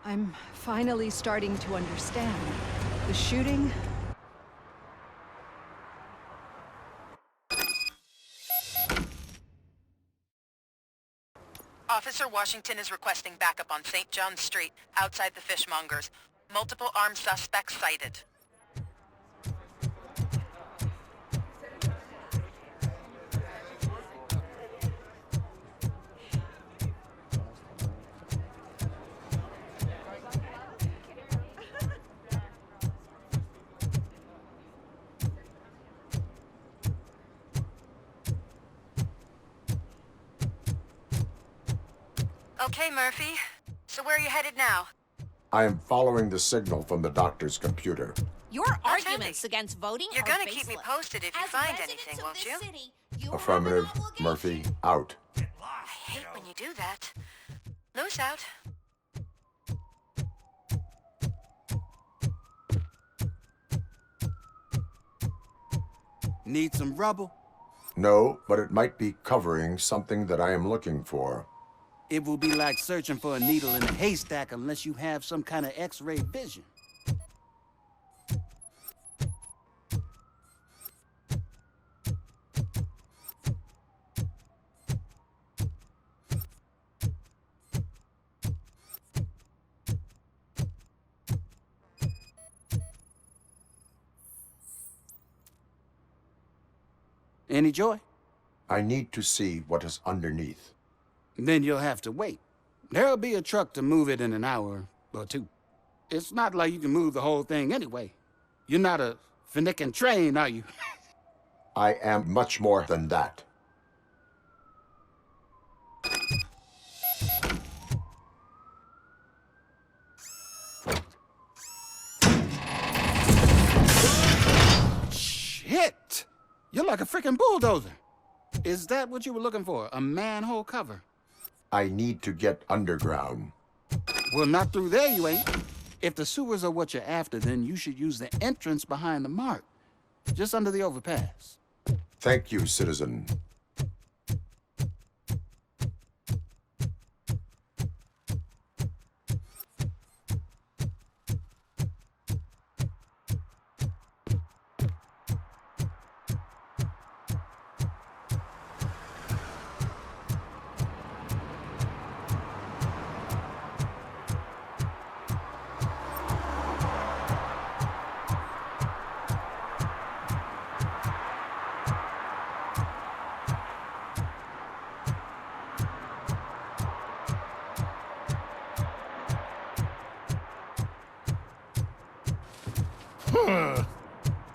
I'm finally starting to understand. The shooting... Officer Washington is requesting backup on St. John's Street, outside the fishmongers. Multiple armed suspects sighted. Okay, Murphy. So where are you headed now? I am following the signal from the doctor's computer. Your arguments against voting You're are gonna baseless. keep me posted if you As find residents anything, of won't this you? city, you Affirmative. have an obligation. Murphy, out. I hate when you do that. Loose out. Need some rubble? No, but it might be covering something that I am looking for. It will be like searching for a needle in a haystack unless you have some kind of X-ray vision. Any joy? I need to see what is underneath. Then you'll have to wait. There'll be a truck to move it in an hour or two. It's not like you can move the whole thing anyway. You're not a finicking train, are you? I am much more than that. Shit! You're like a freaking bulldozer. Is that what you were looking for? A manhole cover? I need to get underground. Well, not through there, you ain't. If the sewers are what you're after, then you should use the entrance behind the mark. Just under the overpass. Thank you, citizen.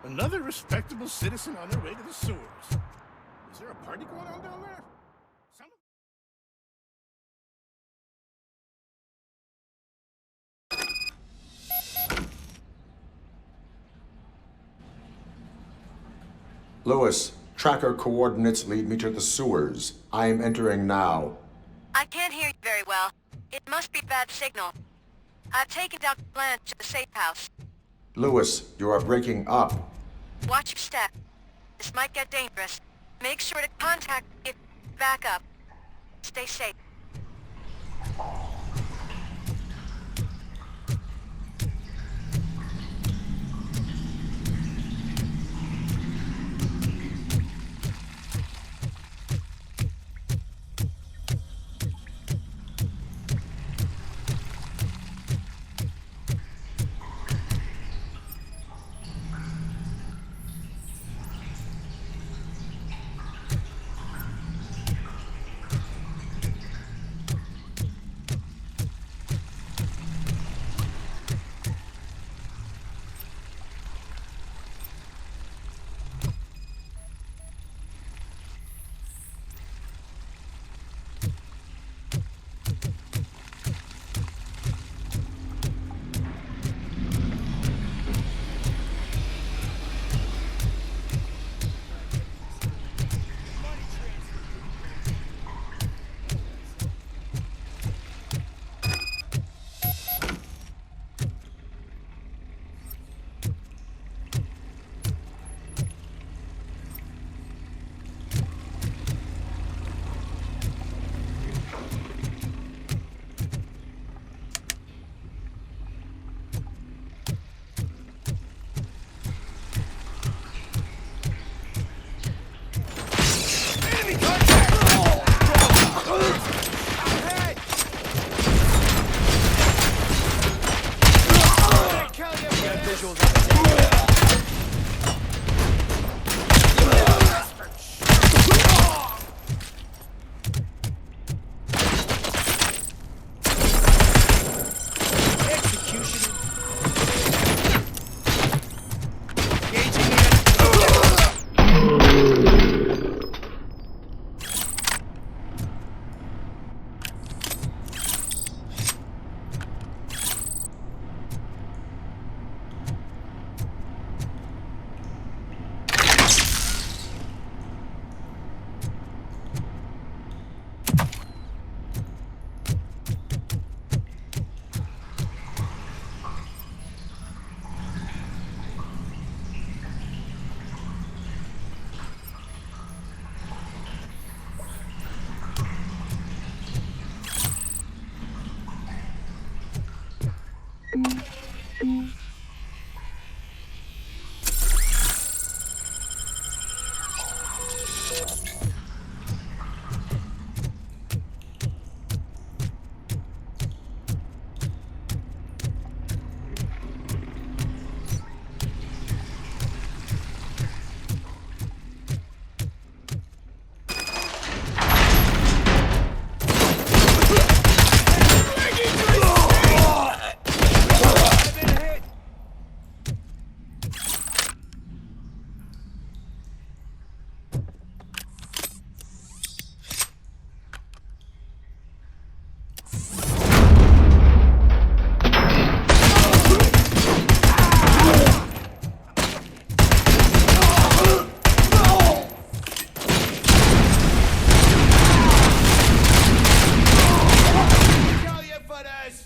Another respectable citizen on their way to the sewers. Is there a party going on down there? Lewis, tracker coordinates lead me to the sewers. I am entering now. I can't hear you very well. It must be bad signal. I've taken down Blanche to the safe house. Lewis, you are breaking up. Watch your step. This might get dangerous. Make sure to contact if back up. Stay safe. orders!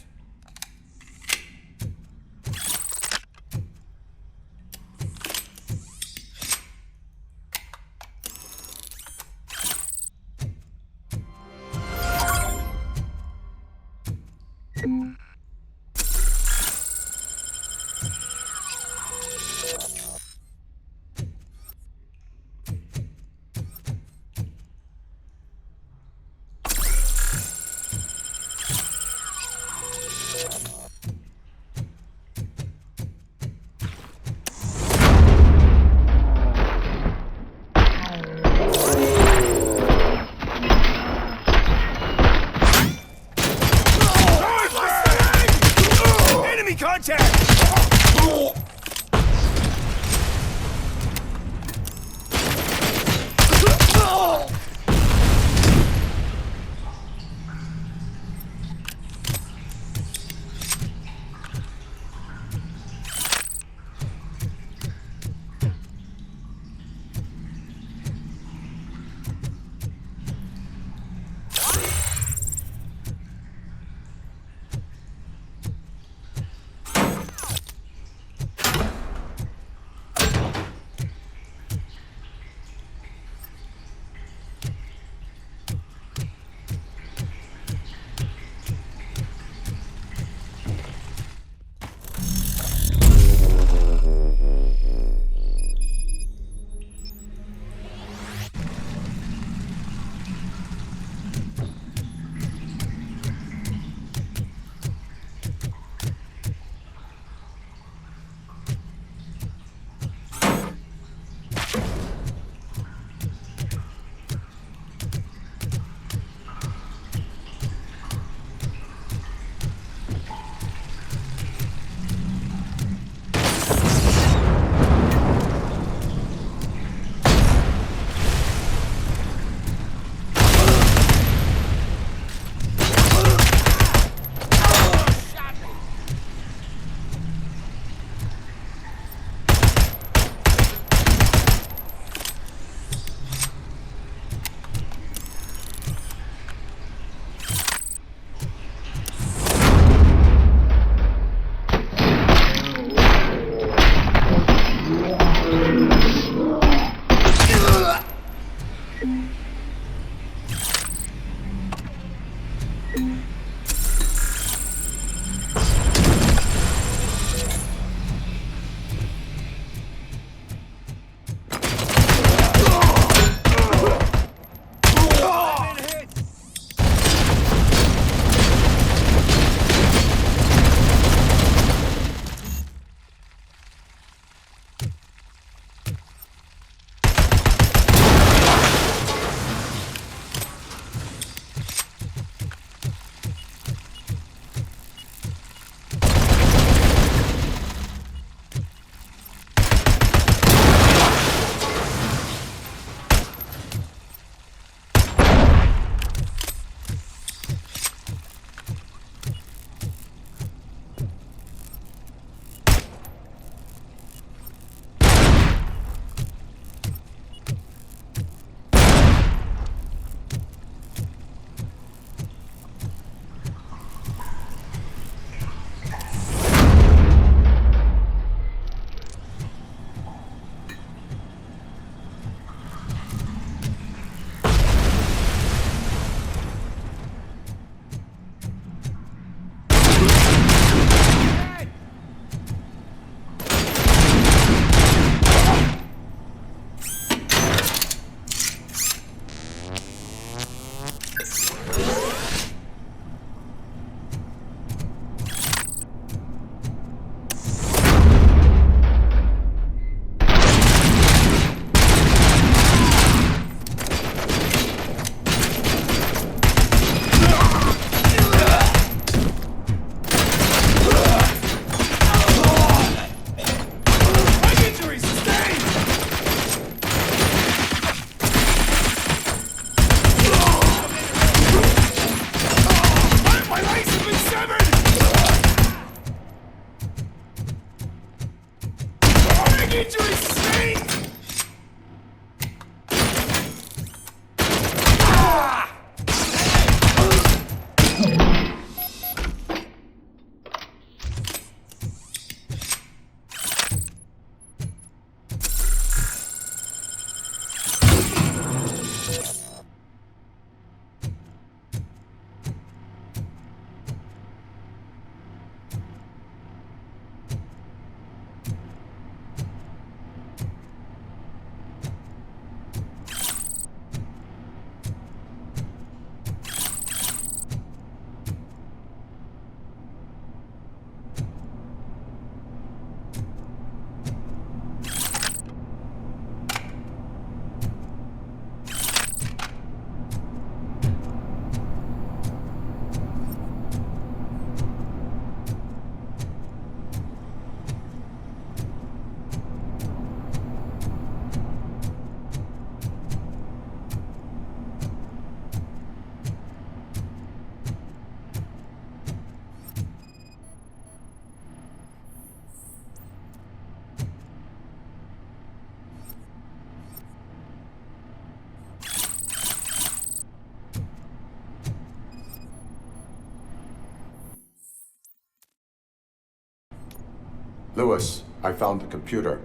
Lewis, I found the computer.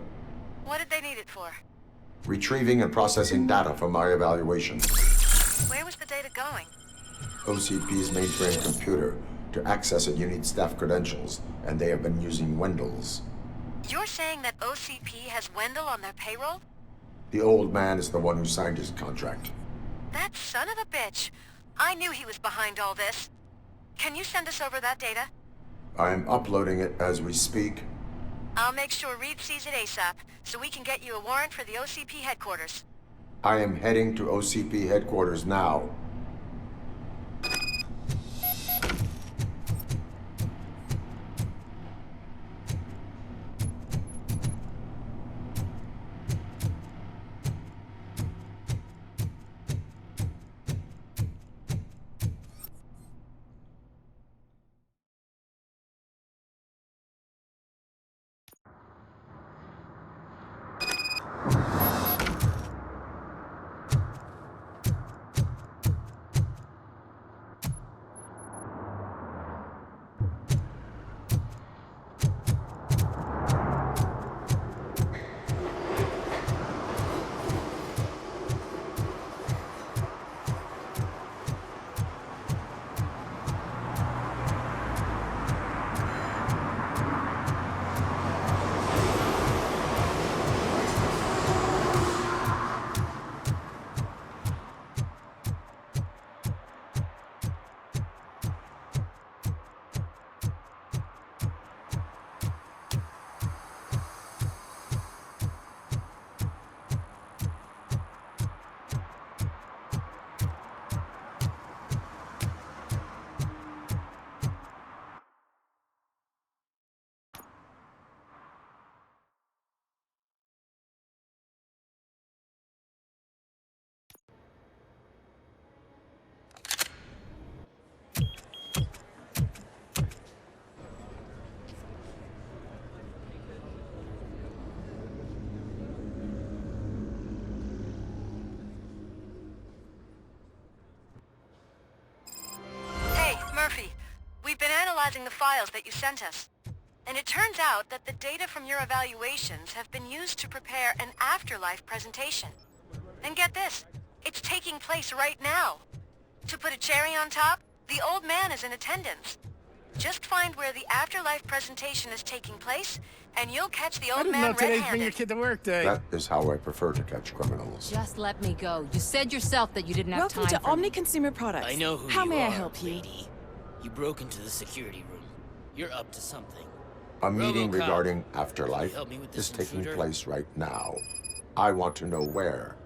What did they need it for? Retrieving and processing data from our evaluation. Where was the data going? OCP's mainframe computer. To access it, you need staff credentials, and they have been using Wendell's. You're saying that OCP has Wendell on their payroll? The old man is the one who signed his contract. That son of a bitch. I knew he was behind all this. Can you send us over that data? I am uploading it as we speak. I'll make sure Reed sees it ASAP, so we can get you a warrant for the OCP headquarters. I am heading to OCP headquarters now. We've been analyzing the files that you sent us. And it turns out that the data from your evaluations have been used to prepare an afterlife presentation. And get this, it's taking place right now. To put a cherry on top, the old man is in attendance. Just find where the afterlife presentation is taking place, and you'll catch the old man red-handed. I didn't know today's Bring Your Kid to Work Day. That is how I prefer to catch criminals. Just let me go. You said yourself that you didn't have time Welcome to for me. Omni Consumer Products. I know who How you may are, I help you? lady. You broke into the security room. You're up to something. A meeting RoboCop, regarding can afterlife you help me with this is taking intruder? place right now. I want to know where.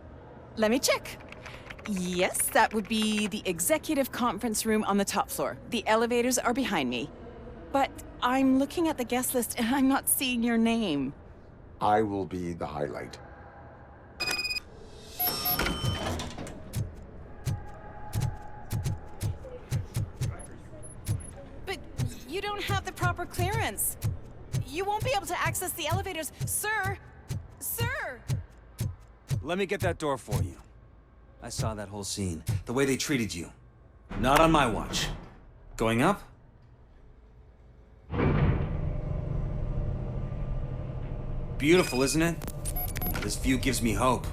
Let me check. Yes, that would be the executive conference room on the top floor. The elevators are behind me. But I'm looking at the guest list and I'm not seeing your name. I will be the highlight. But you don't have the proper clearance. You won't be able to access the elevators. Sir! Sir! Let me get that door for you. I saw that whole scene. The way they treated you. Not on my watch. Going up? Beautiful, isn't it? This view gives me hope.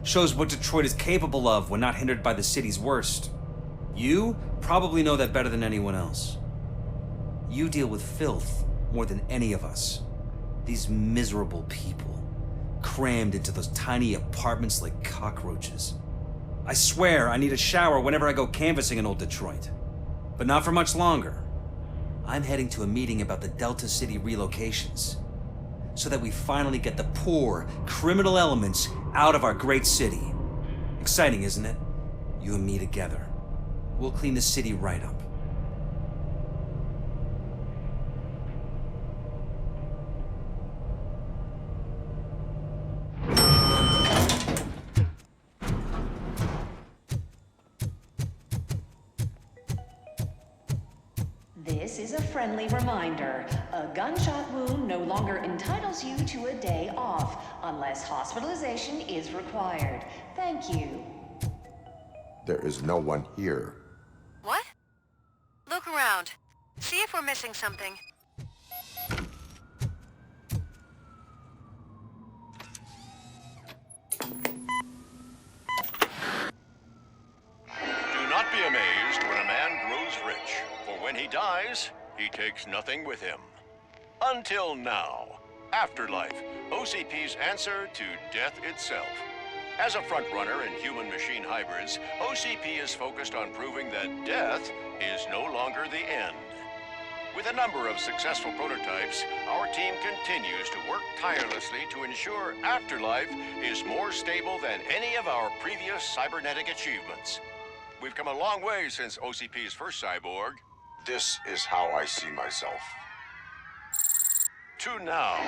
Shows what Detroit is capable of when not hindered by the city's worst. You probably know that better than anyone else. You deal with filth more than any of us. These miserable people, crammed into those tiny apartments like cockroaches. I swear I need a shower whenever I go canvassing in old Detroit. But not for much longer. I'm heading to a meeting about the Delta City relocations, so that we finally get the poor, criminal elements out of our great city. Exciting, isn't it? You and me together. We'll clean the city right up. This is a friendly reminder. A gunshot wound no longer entitles you to a day off, unless hospitalization is required. Thank you. There is no one here. What? Look around. See if we're missing something. he takes nothing with him. Until now. Afterlife, OCP's answer to death itself. As a frontrunner in human-machine hybrids, OCP is focused on proving that death is no longer the end. With a number of successful prototypes, our team continues to work tirelessly to ensure Afterlife is more stable than any of our previous cybernetic achievements. We've come a long way since OCP's first cyborg. This is how I see myself. To now.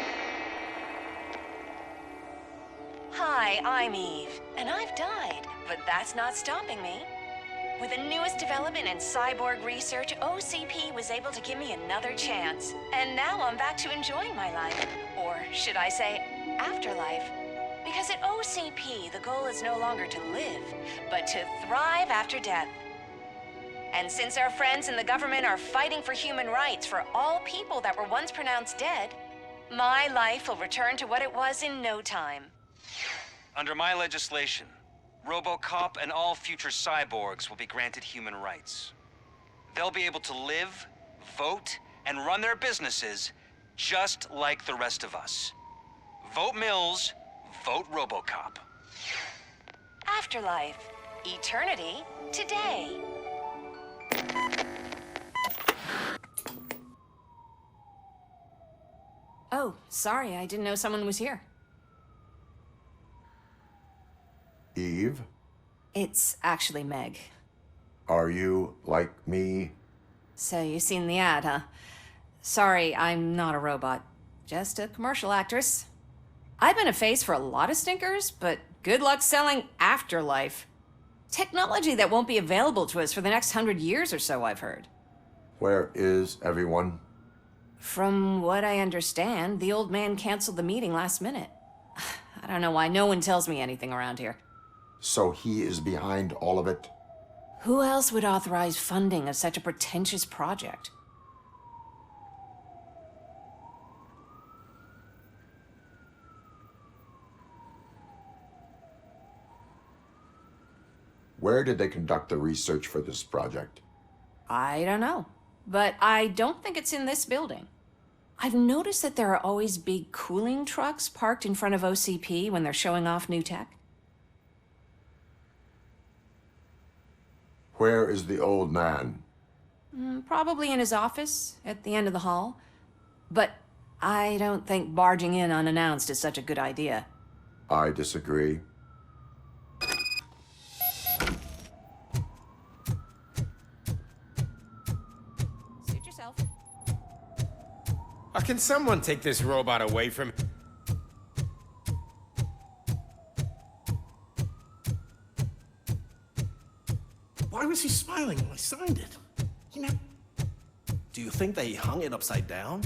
Hi, I'm Eve, and I've died, but that's not stopping me. With the newest development in cyborg research, OCP was able to give me another chance. And now I'm back to enjoying my life. Or should I say, afterlife. Because at OCP, the goal is no longer to live, but to thrive after death. And since our friends in the government are fighting for human rights for all people that were once pronounced dead, my life will return to what it was in no time. Under my legislation, RoboCop and all future cyborgs will be granted human rights. They'll be able to live, vote, and run their businesses just like the rest of us. Vote Mills, vote RoboCop. Afterlife. Eternity. Today. Oh, sorry, I didn't know someone was here. Eve, It's actually Meg. are you like me? So you've seen the ad, huh? Sorry, I'm not a robot. Just a commercial actress. I've been a face for a lot of stinkers, but good luck selling Afterlife. Technology that won't be available to us for the next 100 years or so, I've heard. Where is everyone? From what I understand, the old man canceled the meeting last minute. I don't know why no one tells me anything around here. So he is behind all of it? Who else would authorize funding of such a pretentious project? Where did they conduct the research for this project? I don't know, but I don't think it's in this building. I've noticed that there are always big cooling trucks parked in front of OCP when they're showing off new tech. Where is the old man? Probably in his office, at the end of the hall. But I don't think barging in unannounced is such a good idea. I disagree. Suit yourself. Can someone take this robot away from... Why was he smiling when I signed it? You know... Do you think they hung it upside down?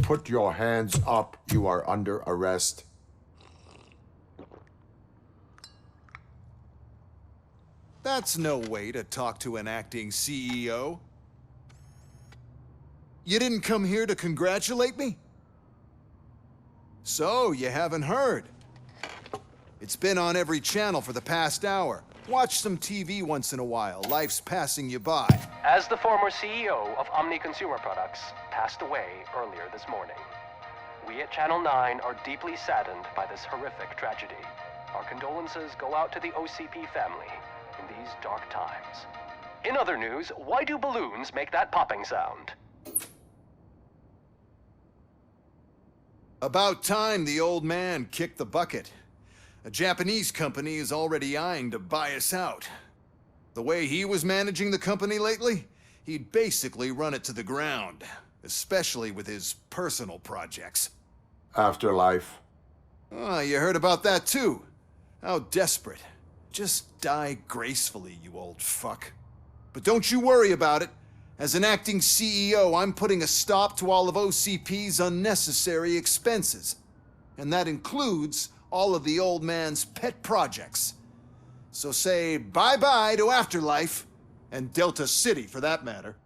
Put your hands up. You are under arrest. That's no way to talk to an acting CEO. You didn't come here to congratulate me? So, you haven't heard. It's been on every channel for the past hour. Watch some TV once in a while. Life's passing you by. As the former CEO of Omni Consumer Products passed away earlier this morning, we at Channel 9 are deeply saddened by this horrific tragedy. Our condolences go out to the OCP family in these dark times. In other news, why do balloons make that popping sound? About time the old man kicked the bucket. A Japanese company is already eyeing to buy us out. The way he was managing the company lately, he'd basically run it to the ground, especially with his personal projects. Afterlife. Oh, you heard about that too. How desperate. Just die gracefully, you old fuck. But don't you worry about it. As an acting CEO, I'm putting a stop to all of OCP's unnecessary expenses. And that includes all of the old man's pet projects. So say bye-bye to Afterlife, and Delta City for that matter.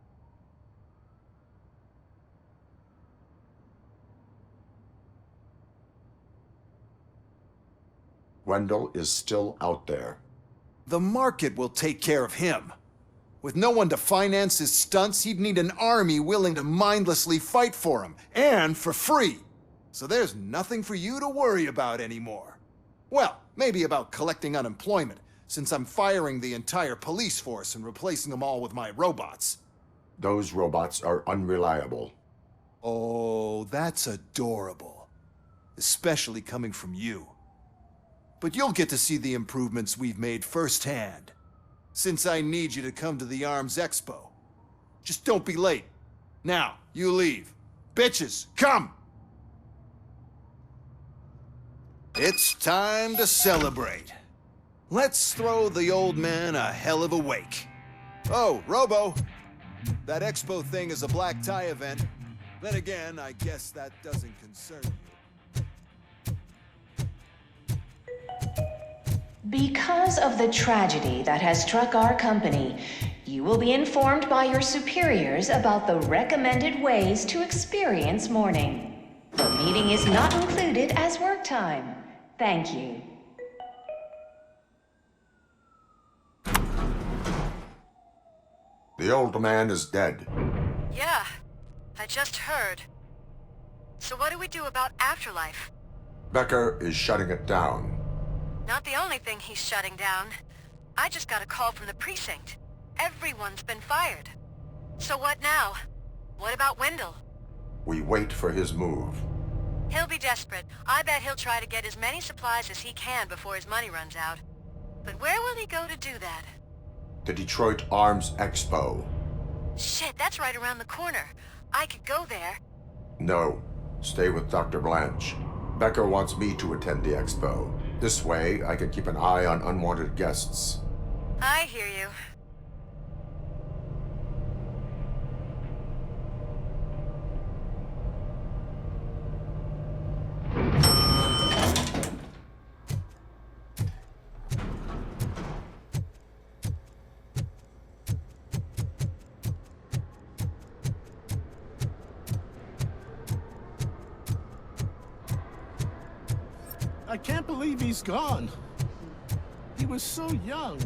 Wendell is still out there. The market will take care of him. With no one to finance his stunts, he'd need an army willing to mindlessly fight for him, and for free. So there's nothing for you to worry about anymore. Well, maybe about collecting unemployment, since I'm firing the entire police force and replacing them all with my robots. Those robots are unreliable. Oh, that's adorable. Especially coming from you. But you'll get to see the improvements we've made firsthand. Since I need you to come to the ARMS Expo. Just don't be late. Now, you leave. Bitches, come! It's time to celebrate. Let's throw the old man a hell of a wake. Oh, Robo! That Expo thing is a black tie event. Then again, I guess that doesn't concern you. Because of the tragedy that has struck our company, you will be informed by your superiors about the recommended ways to experience mourning. The meeting is not included as work time. Thank you. The old man is dead. Yeah, I just heard. So what do we do about afterlife? Becker is shutting it down. Not the only thing he's shutting down. I just got a call from the precinct. Everyone's been fired. So what now? What about Wendell? We wait for his move. He'll be desperate. I bet he'll try to get as many supplies as he can before his money runs out. But where will he go to do that? The Detroit Arms Expo. Shit, that's right around the corner. I could go there. No. Stay with Dr. Blanche. Becker wants me to attend the expo. This way, I can keep an eye on unwanted guests. I hear you. I can't believe he's gone. He was so young.